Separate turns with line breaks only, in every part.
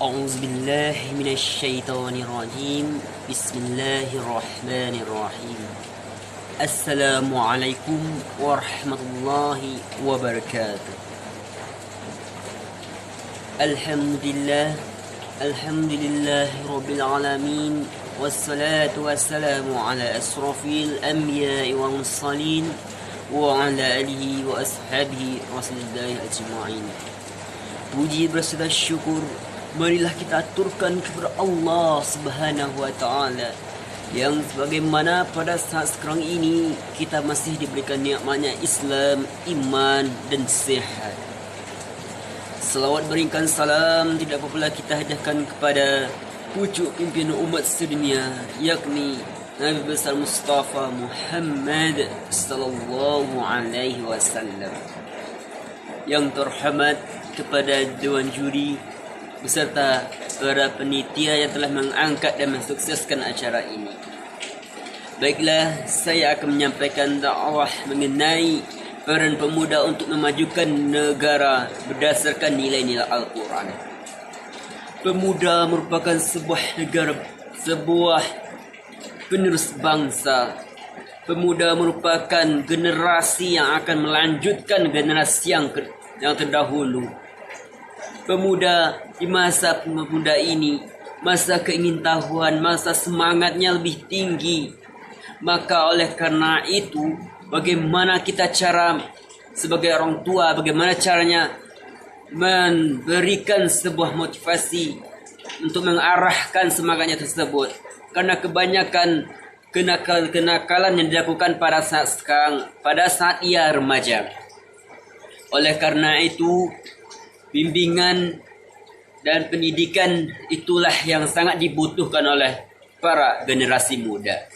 أعوذ بالله من الشيطان الرجيم بسم الله الرحمن الرحيم السلام عليكم ورحمة الله وبركاته الحمد لله رب العالمين والصلاة والسلام على أشرف الأنبياء والمرسلين وعلى آله وأصحابه رسول الله أجمعين. Puji berserta syukur marilah kita aturkan kepada Allah Subhanahu wa taala yang sebagaimana pada saat sekarang ini kita masih diberikan nikmatnya Islam, iman dan sehat. Selawat berikan salam tidak pula kita hadiahkan kepada pucuk pimpinan umat sedunia, yakni Nabi besar Mustafa Muhammad sallallahu alaihi wasallam. Yang terhormat kepada Dewan Juri beserta para penitia yang telah mengangkat dan mensukseskan acara ini. Baiklah, saya akan menyampaikan dakwah mengenai peran pemuda untuk memajukan negara berdasarkan nilai-nilai Al-Quran. Pemuda merupakan sebuah negara, sebuah penerus bangsa. Pemuda merupakan generasi yang akan melanjutkan generasi yang terdahulu. Pemuda di masa pemuda ini, masa keingintahuan, masa semangatnya lebih tinggi. Maka oleh karena itu, bagaimana kita cara sebagai orang tua, bagaimana caranya memberikan sebuah motivasi untuk mengarahkan semangatnya tersebut. Karena kebanyakan kenakalan yang dilakukan pada saat sekarang, pada saat ia remaja. Oleh karena itu, bimbingan dan pendidikan itulah yang sangat dibutuhkan oleh para generasi muda.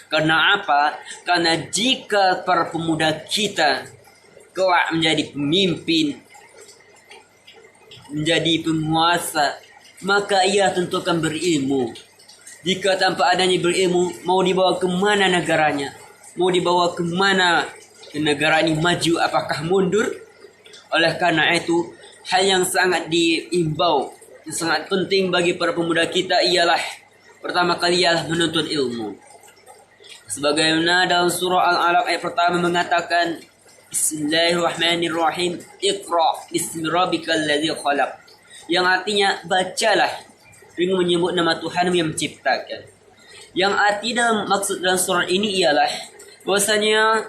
Karena apa? Karena jika para pemuda kita kelak menjadi pemimpin, menjadi penguasa, maka ia tentu akan berilmu. Jika tanpa adanya berilmu, mau dibawa ke mana negaranya? Mau dibawa ke mana negara ini maju? Apakah mundur? Oleh karena itu, hal yang sangat diimbau, yang sangat penting bagi para pemuda kita ialah pertama kali ialah menuntut ilmu. Sebagaimana dalam surah Al-Alaq ayat pertama mengatakan, Bismillahirrahmanirrahim, Iqra bismi rabbikal ladzi khalaq. Yang artinya bacalah dengan menyebut nama Tuhan yang menciptakan. Yang arti dalam maksud dalam surah ini ialah bahwasanya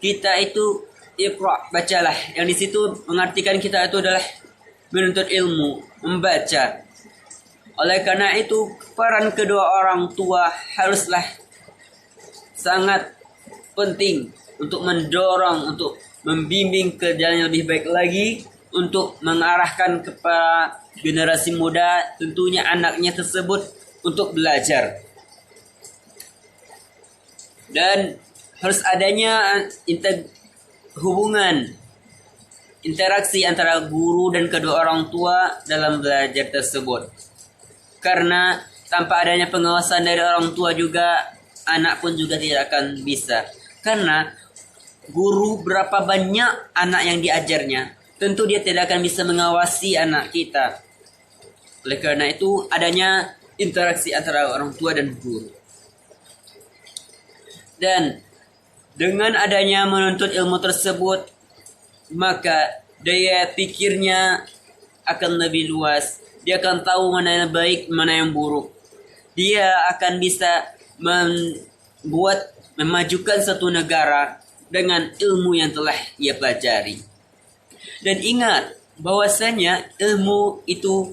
kita itu Iqra, bacalah. Yang di situ mengartikan kita itu adalah menuntut ilmu, membaca. Oleh karena itu, peran kedua orang tua haruslah sangat penting untuk mendorong, untuk membimbing ke jalan yang lebih baik lagi, untuk mengarahkan kepada generasi muda, tentunya anaknya tersebut untuk belajar. Dan harus adanya hubungan interaksi antara guru dan kedua orang tua dalam belajar tersebut. Karena tanpa adanya pengawasan dari orang tua juga, anak pun juga tidak akan bisa. Karena guru berapa banyak anak yang diajarnya, tentu dia tidak akan bisa mengawasi anak kita. Oleh karena itu, adanya interaksi antara orang tua dan guru. Dan dengan adanya menuntut ilmu tersebut, maka daya pikirnya akan lebih luas. Dia akan tahu mana yang baik, mana yang buruk. Dia akan bisa memajukan satu negara dengan ilmu yang telah ia pelajari. Dan ingat bahwasanya ilmu itu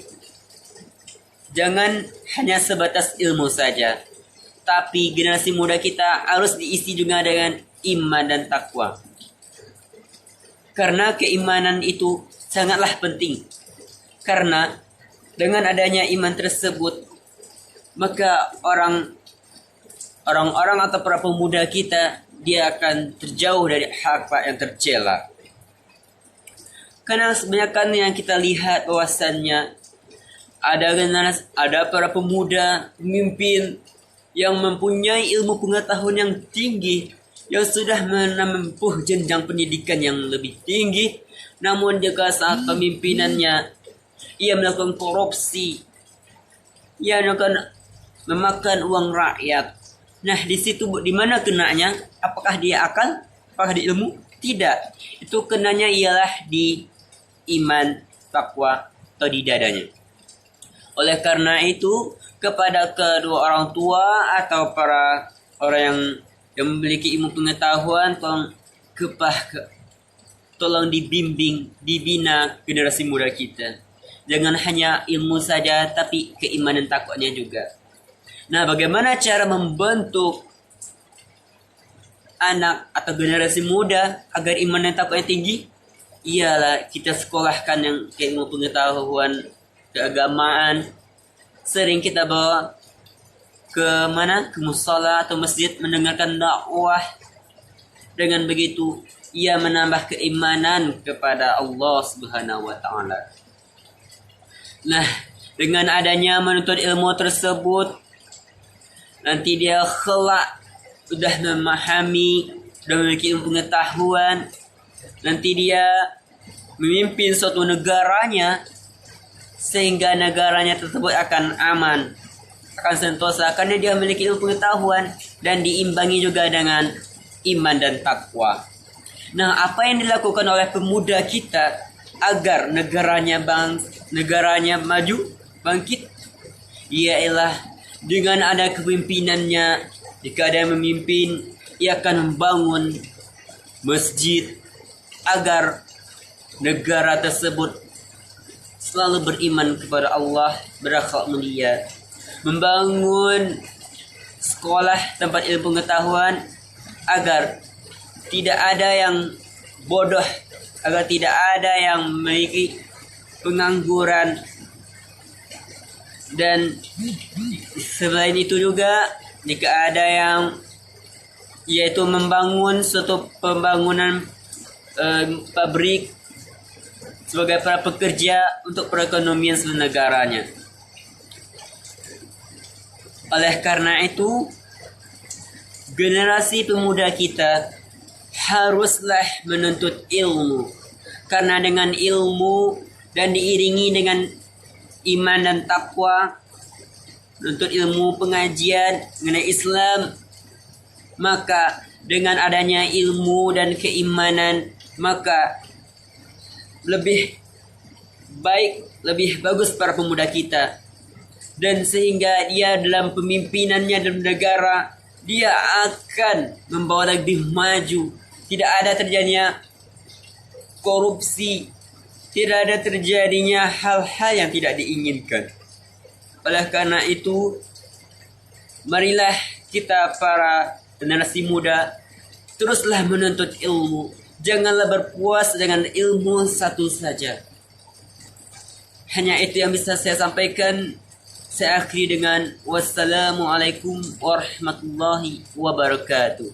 jangan hanya sebatas ilmu saja, tapi generasi muda kita harus diisi juga dengan iman dan takwa. Karena keimanan itu sangatlah penting. Karena dengan adanya iman tersebut, maka orang-orang atau para pemuda kita, dia akan terjauh dari hak yang tercela. Karena sebenarnya yang kita lihat bahwasannya ada para pemuda, pemimpin yang mempunyai ilmu pengetahuan yang tinggi, yang sudah menempuh jenjang pendidikan yang lebih tinggi, namun juga saat pemimpinannya ia melakukan korupsi, ia melakukan memakan uang rakyat. Nah, di situ di mana kenanya? Apakah dia akal? Apakah di ilmu? Tidak. Itu kenanya ialah di iman, takwa, atau di dadanya. Oleh karena itu, kepada kedua orang tua atau para orang yang memiliki ilmu pengetahuan, tolong dibimbing, dibina generasi muda kita. Jangan hanya ilmu saja, tapi keimanan takwanya juga. Nah, bagaimana cara membentuk anak atau generasi muda agar iman dan takwanya tinggi? Ialah kita sekolahkan yang ilmu pengetahuan, keagamaan. Sering kita bawa ke mana? Ke musala atau masjid mendengarkan dakwah. Dengan begitu, ia menambah keimanan kepada Allah Subhanahu wa taala. Nah, dengan adanya menuntut ilmu tersebut, nanti dia kelak sudah memahami, sudah memiliki ilmu pengetahuan, nanti dia memimpin suatu negaranya, sehingga negaranya tersebut akan aman, akan sentosa, karena dia memiliki ilmu pengetahuan dan diimbangi juga dengan iman dan takwa. Nah, apa yang dilakukan oleh pemuda kita agar negaranya maju, bangkit, ialah dengan ada kepemimpinannya. Jika ada yang memimpin, ia akan membangun masjid agar negara tersebut selalu beriman kepada Allah, berakhlak mulia. Membangun sekolah tempat ilmu pengetahuan agar tidak ada yang bodoh, agar tidak ada yang memiliki pengangguran. Dan selain itu juga, jika ada yang yaitu membangun suatu pembangunan pabrik sebagai para pekerja untuk perekonomian seluruh negaranya. Oleh karena itu, generasi pemuda kita haruslah menuntut ilmu. Karena dengan ilmu dan diiringi dengan iman dan takwa, menuntut ilmu pengajian mengenai Islam, maka dengan adanya ilmu dan keimanan, maka lebih baik, lebih bagus para pemuda kita. Dan sehingga dia dalam pemimpinannya dalam negara, dia akan membawa lebih maju. Tidak ada terjadinya korupsi, tidak ada terjadinya hal-hal yang tidak diinginkan. Oleh karena itu, marilah kita para generasi muda teruslah menuntut ilmu. Janganlah berpuas dengan ilmu satu saja. Hanya itu yang bisa saya sampaikan. Saya akhiri dengan wassalamualaikum warahmatullahi wabarakatuh.